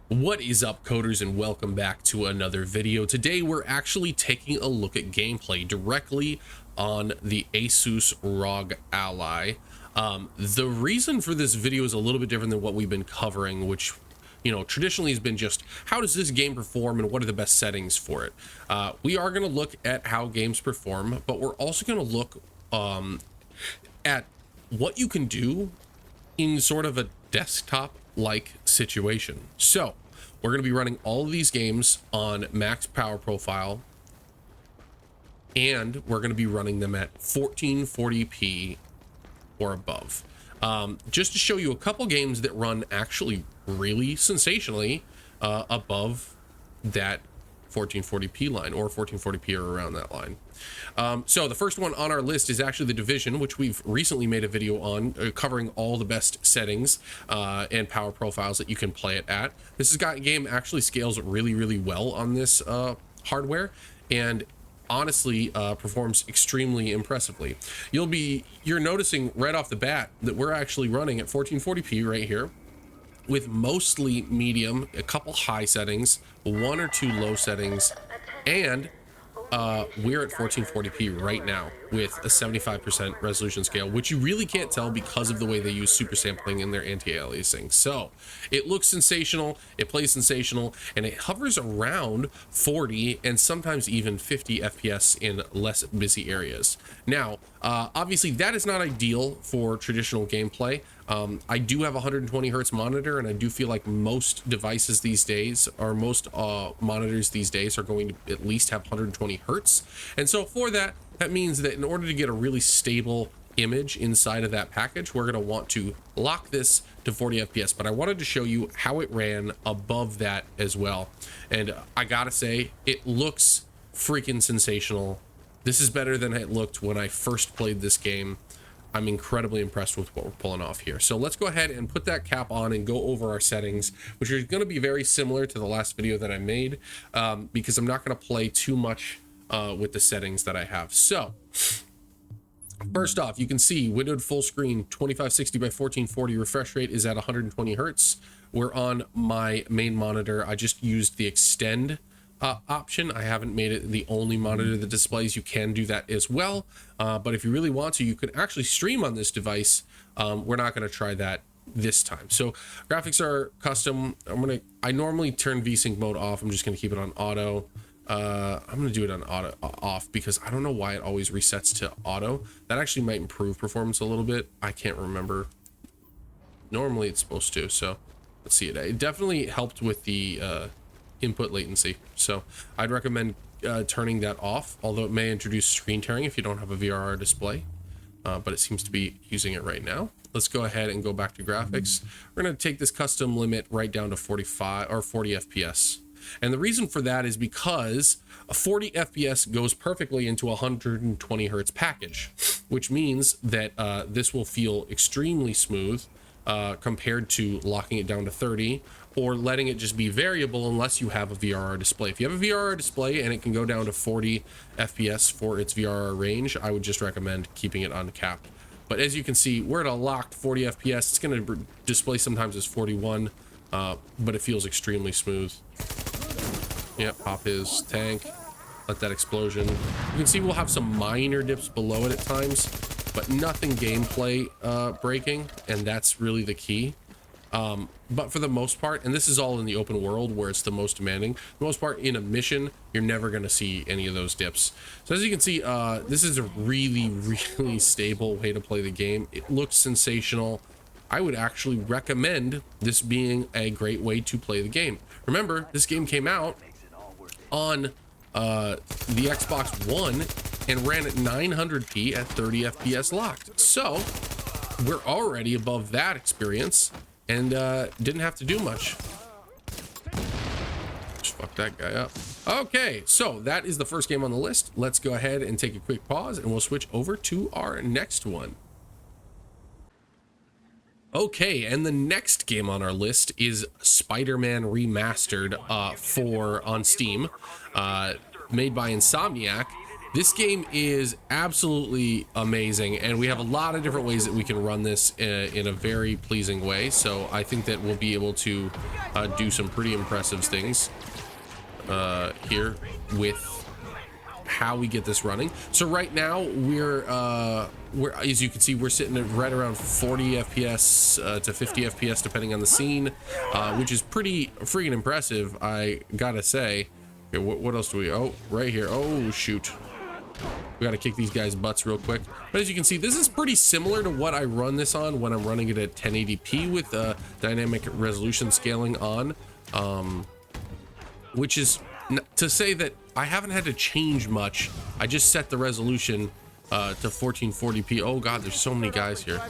What is up, coders, and welcome back to another video. Today we're actually taking a look at gameplay directly on the Asus ROG Ally. The reason for this video is a little bit different than what we've been covering, which traditionally has been just how does this game perform and what are the best settings for it. We are going to look at how games perform, but we're also going to look at what you can do in sort of a desktop like situation. So we're going to be running all of these games on max power profile, and we're going to be running them at 1440p or above, just to show you a couple games that run actually really sensationally above that 1440p line, or 1440p or around that line. So the first one on our list is actually The Division, which we've recently made a video on, covering all the best settings and power profiles that you can play it at. This game actually scales really well on this hardware, and honestly performs extremely impressively. You're noticing right off the bat that we're actually running at 1440p right here, with mostly medium, a couple high settings, one or two low settings, and we're at 1440p right now with a 75% resolution scale, which you really can't tell because of the way they use super sampling in their anti-aliasing. So it looks sensational, it plays sensational, and it hovers around 40 and sometimes even 50 FPS in less busy areas. Now, obviously that is not ideal for traditional gameplay. I do have a 120 hertz monitor, and I do feel like most devices these days, or most monitors these days, are going to at least have 120 hertz. And so for that means that in order to get a really stable image inside of that package, we're going to want to lock this to 40 FPS. But I wanted to show you how it ran above that as well. And I gotta say, it looks freaking sensational. This is better than it looked when I first played this game. I'm incredibly impressed with what we're pulling off here. So let's go ahead and put that cap on and go over our settings, which are going to be very similar to the last video that I made, because I'm not going to play too much with the settings that I have. So first off, you can see windowed full screen 2560 by 1440 refresh rate is at 120 hertz. We're on my main monitor. I just used the extend option. I haven't made it the only monitor that displays. You can do that as well, but if you really want to, you can actually stream on this device. We're not going to try that this time. So graphics are custom. I normally turn VSync mode off. I'm just going to keep it on auto. I'm going to do it on auto off because I don't know why it always resets to auto. That actually might improve performance a little bit. I can't remember. Normally it's supposed to, so let's see. It definitely helped with the input latency, so I'd recommend turning that off, although it may introduce screen tearing if you don't have a VRR display, but it seems to be using it right now. Let's go ahead and go back to graphics. We're going to take this custom limit right down to 45 or 40 FPS, and the reason for that is because a 40 FPS goes perfectly into a 120 hertz package, which means that this will feel extremely smooth compared to locking it down to 30 or letting it just be variable unless you have a VRR display. If you have a VRR display and it can go down to 40 FPS for its VRR range, I would just recommend keeping it uncapped. But as you can see, we're at a locked 40 FPS. It's going to display sometimes as 41, but it feels extremely smooth. Yep, pop his tank, let that explosion. You can see we'll have some minor dips below it at times, but nothing gameplay breaking, and that's really the key. But for the most part, and this is all in the open world where it's the most demanding, for the most part in a mission, you're never going to see any of those dips. So as you can see, this is a really stable way to play the game. It looks sensational. I would actually recommend this being a great way to play the game. Remember, this game came out on the Xbox One and ran at 900p at 30 FPS locked. So we're already above that experience and didn't have to do much. Just fuck that guy up. Okay, so that is the first game on the list. Let's go ahead and take a quick pause and we'll switch over to our next one. Okay, and the next game on our list is SpiderMan Remastered on Steam, made by Insomniac. This game is absolutely amazing, and we have a lot of different ways that we can run this in a very pleasing way. So I think that we'll be able to do some pretty impressive things here with how we get this running. So right now we're as you can see, we're sitting at right around 40 FPS to 50 FPS depending on the scene, which is pretty freaking impressive, I gotta say. Okay, what else do we, oh, right here, oh shoot, we got to kick these guys' butts real quick. But as you can see, this is pretty similar to what I run this on when I'm running it at 1080p with dynamic resolution scaling on, which is to say that I haven't had to change much. I just set the resolution to 1440p. Oh god, there's so many guys here.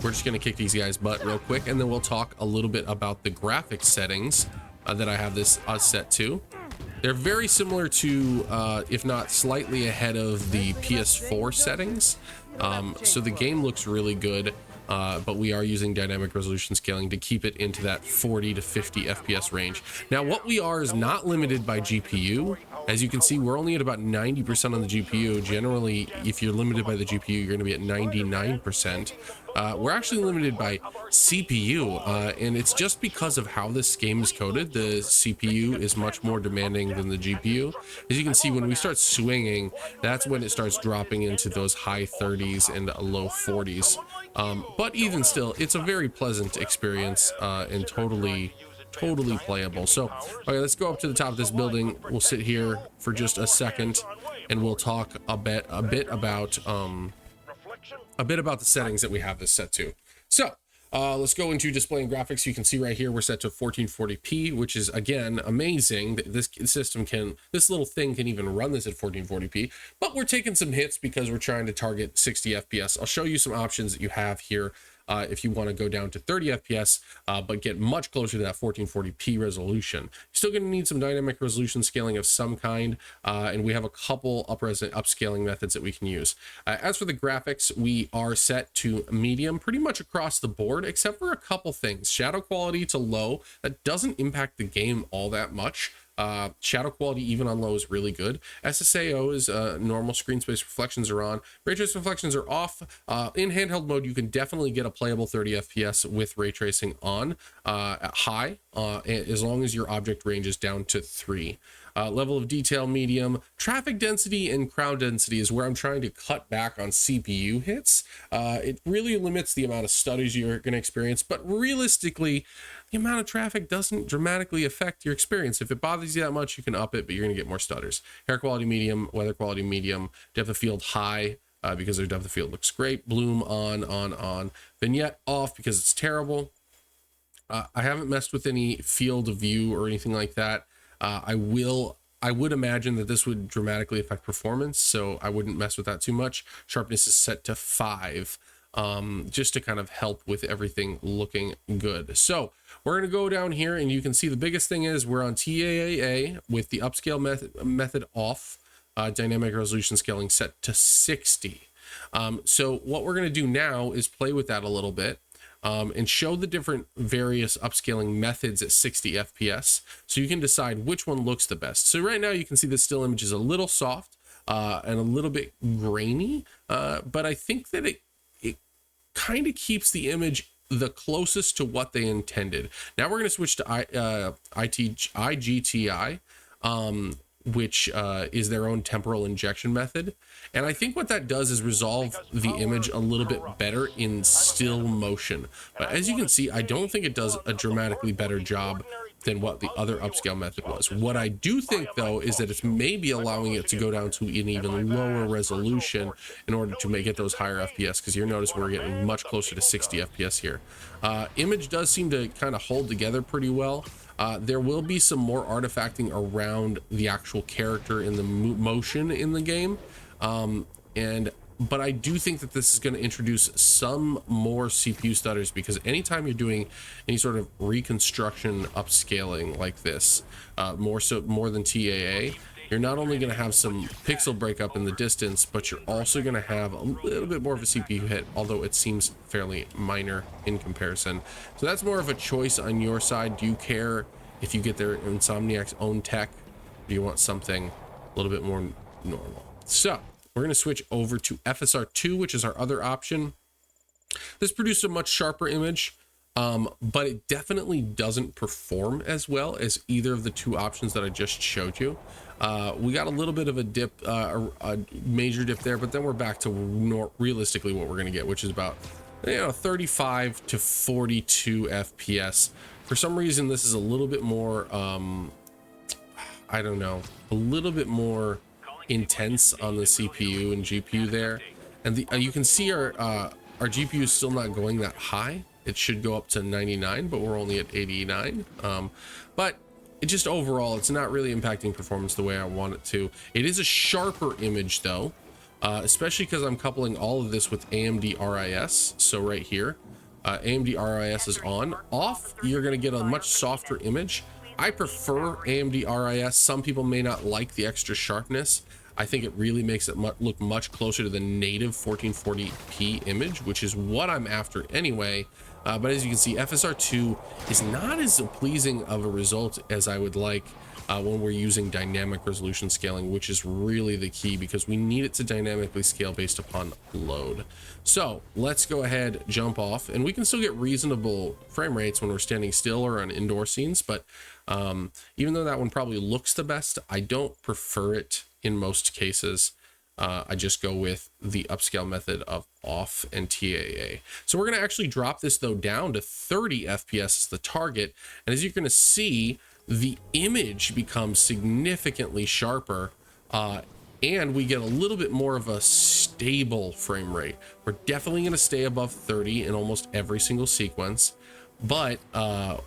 We're just gonna kick these guys' butt real quick, and then we'll talk a little bit about the graphics settings that I have this set to. They're very similar to, if not slightly ahead of the PS4 settings. So the game looks really good, but we are using dynamic resolution scaling to keep it into that 40 to 50 FPS range. Now, what we are is not limited by GPU. As you can see, we're only at about 90% on the GPU. Generally, if you're limited by the GPU, you're going to be at 99%. We're actually limited by CPU, and it's just because of how this game is coded. The CPU is much more demanding than the GPU. As you can see, when we start swinging, that's when it starts dropping into those high 30s and low 40s. But even still, it's a very pleasant experience and totally playable. So, okay, let's go up to the top of this building. We'll sit here for just a second, and we'll talk a bit about the settings that we have this set to. So let's go into display and graphics. You can see right here we're set to 1440p, which is again amazing. This little thing can even run this at 1440p, but we're taking some hits because we're trying to target 60 FPS. I'll show you some options that you have here if you want to go down to 30 FPS, but get much closer to that 1440p resolution. You're still going to need some dynamic resolution scaling of some kind, and we have a couple upscaling methods that we can use. As for the graphics, we are set to medium pretty much across the board, except for a couple things. Shadow quality to low. That doesn't impact the game all that much. Shadow quality even on low is really good. SSAO is normal. Screen space reflections are on. Ray trace reflections are off. In handheld mode, you can definitely get a playable 30 FPS with ray tracing on at high, as long as your object range is down to 3. Level of detail medium. Traffic density and crowd density is where I'm trying to cut back on CPU hits. It really limits the amount of stutters you're going to experience, but realistically, the amount of traffic doesn't dramatically affect your experience. If it bothers you that much, you can up it, but you're going to get more stutters. Hair quality medium, weather quality medium, depth of field high, because their depth of field looks great. Bloom on. Vignette off because it's terrible. I haven't messed with any field of view or anything like that. I would imagine that this would dramatically affect performance, so I wouldn't mess with that too much. Sharpness is set to 5, just to kind of help with everything looking good. So we're going to go down here, and you can see the biggest thing is we're on TAA with the upscale method off, dynamic resolution scaling set to 60. So what we're going to do now is play with that a little bit. And show the different various upscaling methods at 60 FPS, so you can decide which one looks the best. So right now you can see the still image is a little soft and a little bit grainy, but I think that it kind of keeps the image the closest to what they intended. Now we're going to switch to IGTI, which is their own temporal injection method. And I think what that does is resolve the image a little bit better in still motion. But as you can see, I don't think it does a dramatically better job than what the other upscale method was. What I do think, though, is that it's maybe allowing it to go down to an even lower resolution in order to make it those higher FPS, because you'll notice we're getting much closer to 60 FPS here. Image does seem to kind of hold together pretty well. There will be some more artifacting around the actual character in the motion in the game, but I do think that this is going to introduce some more CPU stutters, because anytime you're doing any sort of reconstruction upscaling like this, more than TAA, you're you're not only going to have some pixel breakup in the distance, but you're also going to have a little bit more of a CPU hit, although it seems fairly minor in comparison. So that's more of a choice on your side. Do you care if you get their Insomniac's own tech? Do you want something a little bit more normal? So we're going to switch over to FSR2, which is our other option. This produced a much sharper image, but it definitely doesn't perform as well as either of the two options that I just showed you. We got a little bit of a dip, a major dip there, but then we're back to realistically what we're going to get, which is about 35 to 42 FPS. For some reason, this is a little bit more, I don't know, a little bit more intense on the CPU and GPU there. And you can see our GPU is still not going that high. It should go up to 99, but we're only at 89. But it just overall, it's not really impacting performance the way I want it to. It is a sharper image though, especially because I'm coupling all of this with AMD RIS. So right here, AMD RIS is on. Off, you're going to get a much softer image. I prefer AMD RIS. Some people may not like the extra sharpness. I think it really makes it look much closer to the native 1440p image, which is what I'm after anyway. But as you can see, FSR2 is not as pleasing of a result as I would like when we're using dynamic resolution scaling, which is really the key because we need it to dynamically scale based upon load. So let's go ahead, jump off, and we can still get reasonable frame rates when we're standing still or on indoor scenes. But even though that one probably looks the best, I don't prefer it in most cases. I just go with the upscale method of off and TAA. So we're going to actually drop this though down to 30 FPS as the target. And as you're going to see, the image becomes significantly sharper and we get a little bit more of a stable frame rate. We're definitely going to stay above 30 in almost every single sequence, but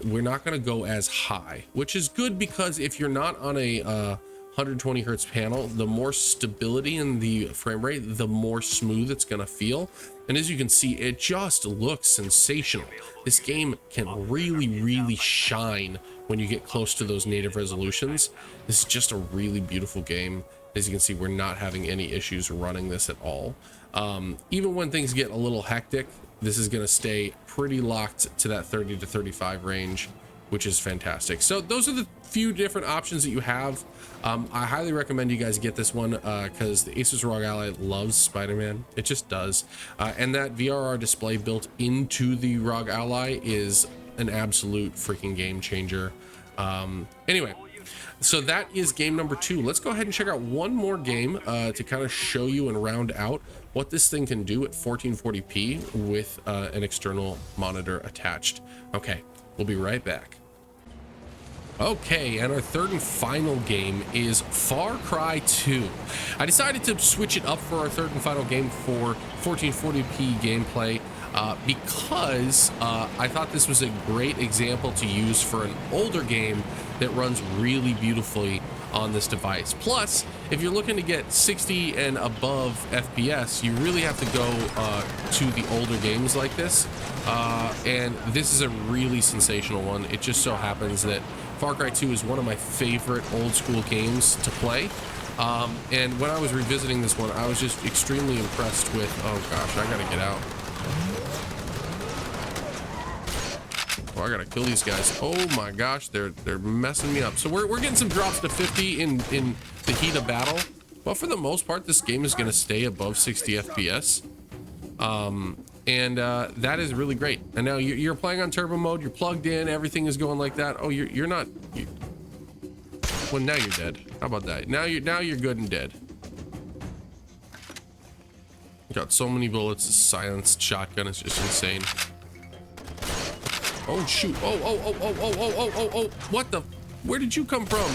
we're not going to go as high, which is good because if you're not on a 120 hertz panel, the more stability in the frame rate, the more smooth it's going to feel. And as you can see, it just looks sensational. This game can really shine when you get close to those native resolutions. This is just a really beautiful game. As you can see, we're not having any issues running this at all. Even when things get a little hectic, this is going to stay pretty locked to that 30 to 35 range, which is fantastic. So those are the few different options that you have. I highly recommend you guys get this one because the Asus ROG Ally loves SpiderMan. It just does. And that VRR display built into the ROG Ally is an absolute freaking game changer. Anyway, so that is game number 2. Let's go ahead and check out one more game to kind of show you and round out what this thing can do at 1440p with an external monitor attached. Okay, we'll be right back. Okay, and our third and final game is Far Cry 2. I decided to switch it up for our third and final game for 1440p gameplay because I thought this was a great example to use for an older game that runs really beautifully on this device. Plus, if you're looking to get 60 and above FPS, you really have to go to the older games like this. And this is a really sensational one. It just so happens that Far Cry 2 is one of my favorite old school games to play. And when I was revisiting this one, I was just extremely impressed with, oh gosh, I gotta get out. Oh, I gotta kill these guys. Oh my gosh, they're messing me up. So we're getting some drops to 50 in the heat of battle. But for the most part, this game is gonna stay above 60 FPS. And that is really great. And now you're playing on turbo mode, you're plugged in, everything is going like that. Oh, you're not. Well, now you're dead. How about that? Now you're good and dead. Got so many bullets. A silenced shotgun is just insane. Oh shoot! Oh! What the? Where did you come from?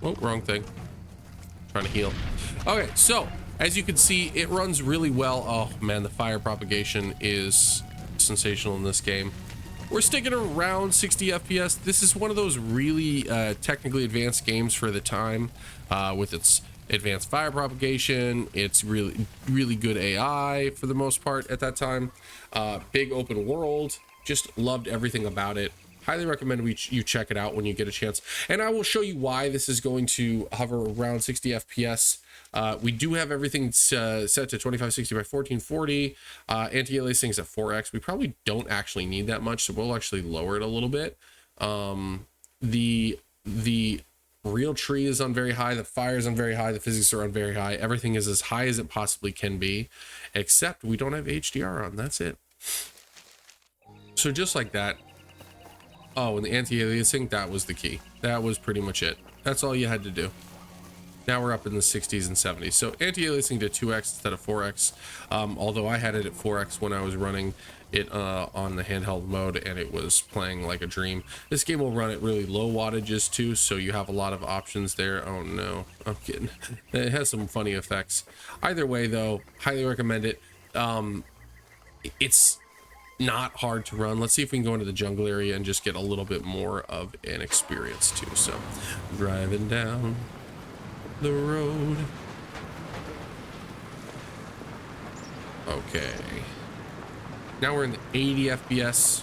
Oh, wrong thing. Trying to heal. Okay, so as you can see, it runs really well. Oh man, the fire propagation is sensational in this game. We're sticking around 60 FPS. This is one of those really technically advanced games for the time, with its advanced fire propagation. It's really good AI for the most part at that time. Big open world. Just loved everything about it. Highly recommend you check it out when you get a chance. And I will show you why this is going to hover around 60 FPS. We do have everything set to 2560 by 1440. Anti-aliasing is at 4x. We probably don't actually need that much, so we'll actually lower it a little bit. The real tree is on very high, the fire is on very high, the physics are on very high. Everything is as high as it possibly can be, except we don't have HDR on. That's it. So just like that. Oh, and the anti-aliasing, that was the key. That was pretty much it. That's all you had to do. Now we're up in the 60s and 70s. So anti-aliasing to 2x instead of 4x. Although I had it at 4x when I was running it on the handheld mode, and it was playing like a dream. This game will run at really low wattages too, so you have a lot of options there. Oh no, I'm kidding. It has some funny effects. Either way though, highly recommend it. It's not hard to run. Let's see if we can go into the jungle area and just get a little bit more of an experience too. So driving down the road. Okay, now we're in the 80 FPS.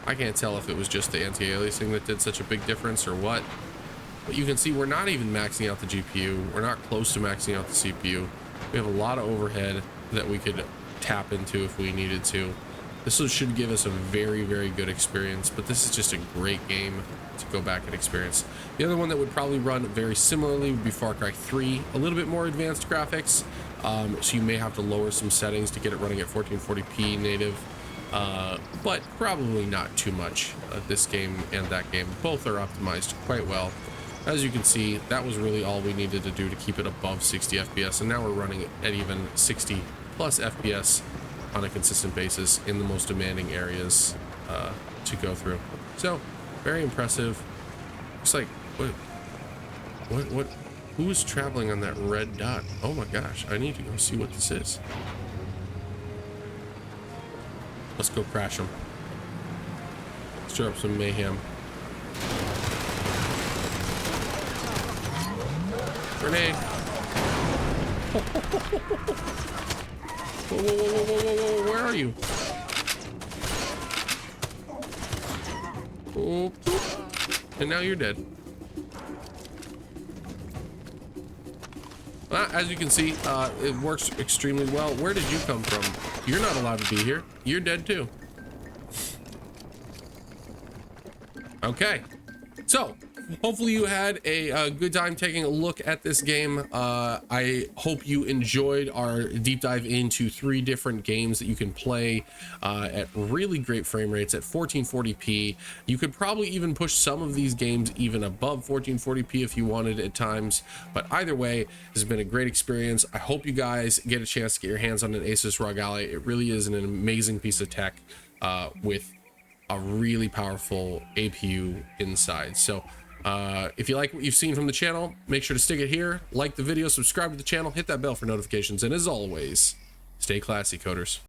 I can't tell if it was just the anti-aliasing that did such a big difference or what, but you can see we're not even maxing out the GPU. We're not close to maxing out the CPU. We have a lot of overhead that we could tap into if we needed to. This should give us a very good experience, but this is just a great game to go back and experience. The other one that would probably run very similarly would be Far Cry 3, a little bit more advanced graphics, so you may have to lower some settings to get it running at 1440p native, but probably not too much. This game and that game both are optimized quite well. As you can see, that was really all we needed to do to keep it above 60 FPS, and now we're running at even 60 plus FPS on a consistent basis in the most demanding areas to go through. So very impressive. It's like what who is traveling on that red dot? Oh my gosh, I need to go see what this is. Let's go crash them. Stir up some mayhem. Grenade. Whoa, where are you? Oh, and now you're dead. As you can see, it works extremely well. Where did you come from? You're not allowed to be here. You're dead too. Okay, so hopefully you had a good time taking a look at this game. I hope you enjoyed our deep dive into 3 different games that you can play at really great frame rates at 1440p. You could probably even push some of these games even above 1440p if you wanted at times, but either way, this has been a great experience. I hope you guys get a chance to get your hands on an Asus ROG Ally. It really is an amazing piece of tech with a really powerful APU inside. So if you like what you've seen from the channel, make sure to stick it here, like the video, subscribe to the channel, hit that bell for notifications, and as always, stay classy, coders.